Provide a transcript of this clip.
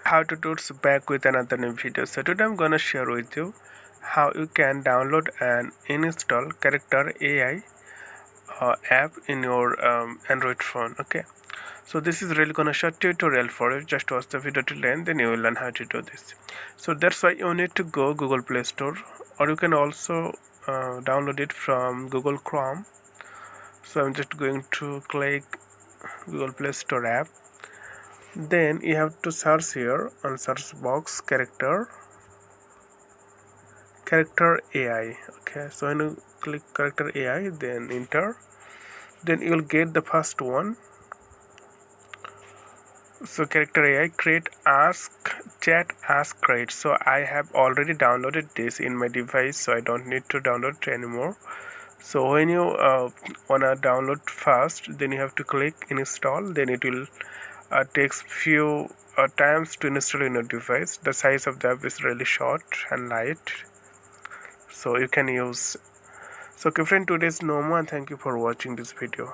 How to Tools back with another new video. So today I'm gonna share with you how you can download and install Character AI app in your Android phone. Okay, so this is really gonna short tutorial for you. Just watch the video till end, then you will learn how to do this. So that's why you need to go Google Play Store, or you can also download it from Google Chrome. So I'm just going to click Google Play Store app. Then you have to search here on search box character AI. Okay, so when you click character AI, then enter, then you will get the first one. So character AI create ask chat ask create. So I have already downloaded this in my device, so I don't need to download it anymore. So when you wanna download first, then you have to click install, then it will takes few times to install in your device. The size of the app is really short and light, so you can use. So okay friend, today's no more, and thank you for watching this video.